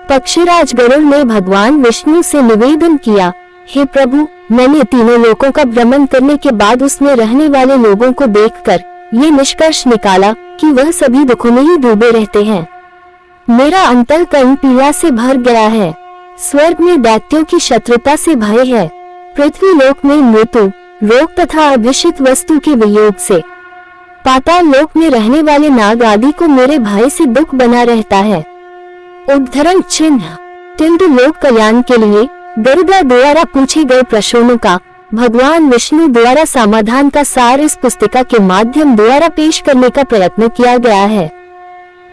पक्षीराज गरुड़ ने भगवान विष्णु से निवेदन किया, हे प्रभु, मैंने तीनों लोकों का भ्रमण करने के बाद उसमें रहने वाले लोगों को देखकर ये निष्कर्ष निकाला कि वह सभी दुखों में ही डूबे रहते हैं। मेरा अंतःकरण पीड़ा से भर गया है। स्वर्ग में दैत्यों की शत्रुता से भय है। पृथ्वी लोक में मृत्यु, रोग तथा अभिषिक्त वस्तु के वियोग से। पाताल लोक में रहने वाले नाग आदि को मेरे भय से दुख बना रहता है। उद्धरण चिन्ह। तिंदु लोक कल्याण के लिए गरुड़ द्वारा पूछे गए प्रश्नों का भगवान विष्णु द्वारा समाधान का सार इस पुस्तिका के माध्यम द्वारा पेश करने का प्रयत्न किया गया है।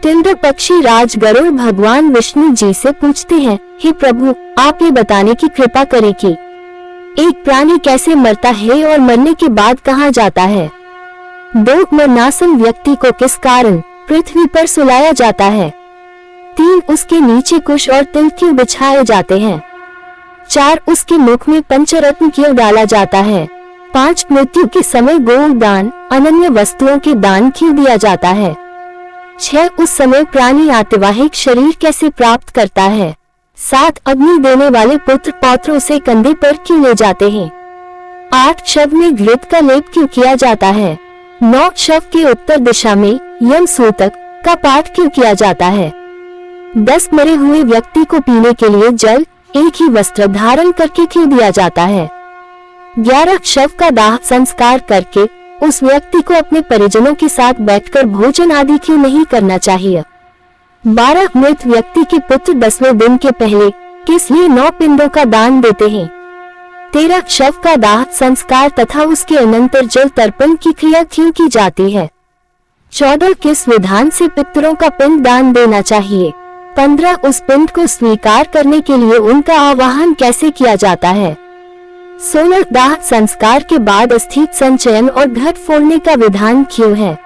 तिंदु पक्षी राज गरुड़ भगवान विष्णु जी से पूछते हैं, हे प्रभु, आप ये बताने की कृपा करें कि एक प्राणी कैसे मरता है और मरने के बाद कहाँ जाता है। 2 मरनासन व्यक्ति को किस कारण पृथ्वी पर सुलाया जाता है। 3 उसके नीचे कुश और तिल क्यों बिछाए जाते हैं। 4 उसके मुख में पंचरत्न क्यों डाला जाता है। 5 मृत्यु के समय गोदान अनन्य वस्तुओं के दान क्यों दिया जाता है। 6 उस समय प्राणी आतिवाहिक शरीर कैसे प्राप्त करता है। 7 अग्नि देने वाले पुत्र पौत्र उसे कंधे पर क्यों ले जाते हैं। 8 शव में घृत का लेप क्यों किया जाता है। 9 शव के उत्तर दिशा में यम सूतक का पाठ क्यों किया जाता है। 10 मरे हुए व्यक्ति को पीने के लिए जल एक ही वस्त्र धारण करके क्यों दिया जाता है। 11 शव का दाह संस्कार करके उस व्यक्ति को अपने परिजनों के साथ बैठकर भोजन आदि क्यों नहीं करना चाहिए। 12 मृत व्यक्ति के पुत्र 10वें दिन के पहले किस लिए 9 पिंडों का दान देते हैं। 13 शव का दाह संस्कार तथा उसके अनंतर जल तर्पण की क्रिया क्यों की जाती है। 14 किस विधान से पितरों का पिंड दान देना चाहिए। 15 उस पिंड को स्वीकार करने के लिए उनका आवाहन कैसे किया जाता है। 16 दाह संस्कार के बाद अस्थित संचयन और घट फोड़ने का विधान क्यों है।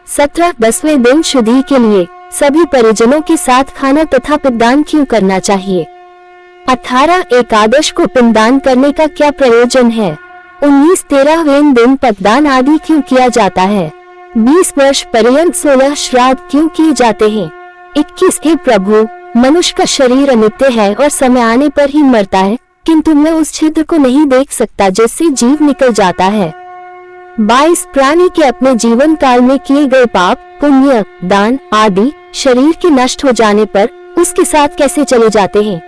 17 10वें दिन शुद्धि के लिए सभी परिजनों के साथ खाना तथा पिंडदान क्यों करना चाहिए। 18 एकादश को पिंडदान करने का क्या प्रयोजन है। 19 13वें दिन पतदान आदि क्यों किया जाता है। 20 वर्ष पर्यंत 16 श्राद्ध क्यों किए जाते हैं। 21 हे प्रभु, मनुष्य का शरीर अनित्य है और समय आने पर ही मरता है, किंतु मैं उस छिद्र को नहीं देख सकता जिससे जीव निकल जाता है। 22 प्राणी के अपने जीवन काल में किए गए पाप पुण्य दान आदि शरीर के नष्ट हो जाने पर उसके साथ कैसे चले जाते हैं।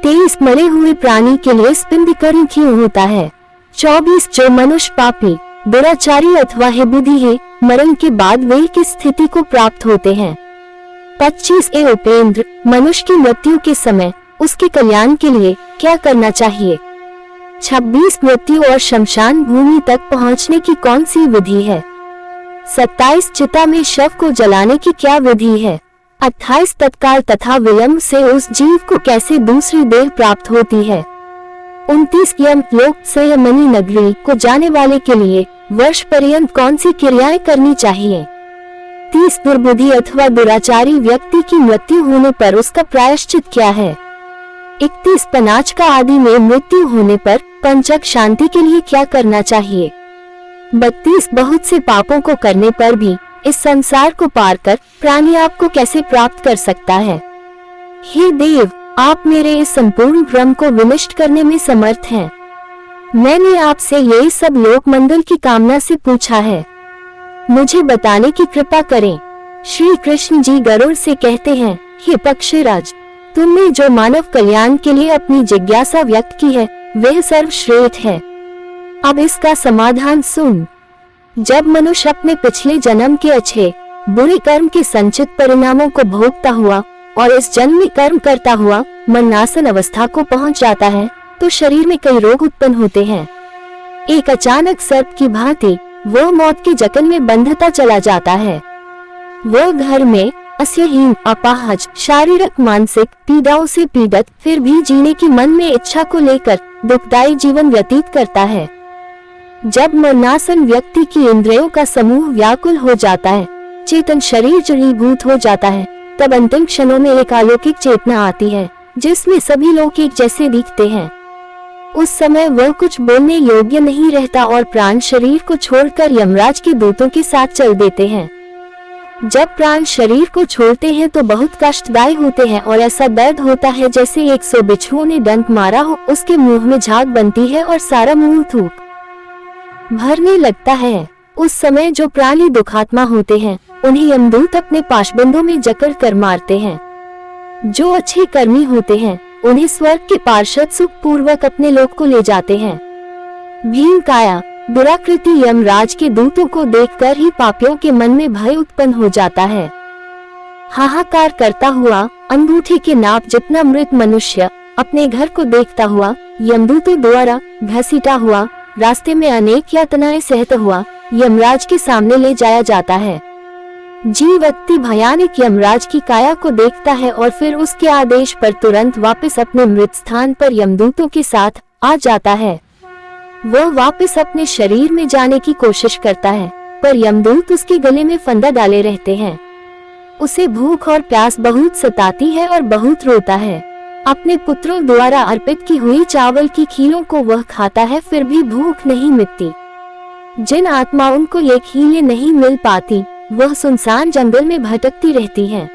23 मरे हुए प्राणी के लिए स्पिंडीकरण क्यों होता है। 24 जो मनुष्य पापी दुराचारी अथवा है बुद्धि है, मरण के बाद वे किस स्थिति को प्राप्त होते हैं। 25 ए उपेंद्र, मनुष्य की मृत्यु के समय उसके कल्याण के लिए क्या करना चाहिए। 26 मृत्यु और शमशान भूमि तक पहुंचने की कौन सी विधि है। 27 चिता में शव को जलाने की क्या विधि है। 28 तत्काल तथा विलंब से उस जीव को कैसे दूसरी देह प्राप्त होती है। 29 यम लोक से यमनी नगरी को जाने वाले के लिए वर्ष पर्यंत कौन सी क्रियाएं करनी चाहिए। 30 दुर्बुद्धि अथवा दुराचारी व्यक्ति की मृत्यु होने पर उसका प्रायश्चित क्या है। 31 पनाच का आदि में मृत्यु होने पर पंचक शांति के लिए क्या करना चाहिए। 32 बहुत से पापों को करने पर भी इस संसार को पार कर प्राणी आपको कैसे प्राप्त कर सकता है। हे देव, आप मेरे इस संपूर्ण भ्रम को विनष्ट करने में समर्थ हैं। मैंने आपसे यही सब लोक मंगल की कामना से पूछा है, मुझे बताने की कृपा करें। श्री कृष्ण जी गरुड़ से कहते हैं, हे पक्षीराज, तुमने जो मानव कल्याण के लिए अपनी जिज्ञासा व्यक्त की है वह सर्वश्रेष्ठ है। अब इसका समाधान सुन। जब मनुष्य अपने पिछले जन्म के अच्छे बुरे कर्म के संचित परिणामों को भोगता हुआ और इस जन्म में कर्म करता हुआ मरणासन अवस्था को पहुंच जाता है तो शरीर में कई रोग उत्पन्न होते हैं। एक अचानक सर्प की भांति वह मौत के जकन में बंधता चला जाता है। वह घर में अस्यहीन अपाहज शारीरिक मानसिक पीड़ाओं से पीड़ित फिर भी जीने की मन में इच्छा को लेकर दुखदायी जीवन व्यतीत करता है। जब मरणासन व्यक्ति की इंद्रियों का समूह व्याकुल हो जाता है, चेतन शरीर जड़ीभूत हो जाता है, तब अंतिम क्षणों में एक अलौकिक चेतना आती है जिसमें सभी लोग एक जैसे दिखते हैं। उस समय वह कुछ बोलने योग्य नहीं रहता और प्राण शरीर को छोड़कर यमराज के दूतों के साथ चल देते हैं। जब प्राण शरीर को छोड़ते हैं तो बहुत कष्टदायी होते हैं और ऐसा दर्द होता है जैसे 100 बिच्छुओं ने डंक मारा हो। उसके मुंह में झाग बनती है और सारा मुंह थूक भरने लगता है। उस समय जो प्राणी दुखात्मा होते हैं उन्हें यमदूत अपने पाशबंधों में जकड़ कर मारते हैं। जो अच्छे कर्मी होते हैं उन्हें स्वर्ग के पार्षद सुख पूर्वक अपने लोक को ले जाते हैं। भीमकाया दुराकृति यमराज के दूतों को देखकर ही पापियों के मन में भय उत्पन्न हो जाता है। हाहाकार करता हुआ अंगूठे के नाप जितना मृत मनुष्य अपने घर को देखता हुआ यमदूतों द्वारा घसीटा हुआ रास्ते में अनेक यातनाएं सहता हुआ यमराज के सामने ले जाया जाता है। जीव अति भयानक यमराज की काया को देखता है और फिर उसके आदेश पर तुरंत वापस अपने मृत स्थान पर यमदूतों के साथ आ जाता है। वह वापस अपने शरीर में जाने की कोशिश करता है पर यमदूत उसके गले में फंदा डाले रहते हैं। उसे भूख और प्यास बहुत सताती है और बहुत रोता है। अपने पुत्रों द्वारा अर्पित की हुई चावल की खीरों को वह खाता है फिर भी भूख नहीं मिटती। जिन आत्माओं को ये खीरें नहीं मिल पाती वह सुनसान जंगल में भटकती रहती हैं।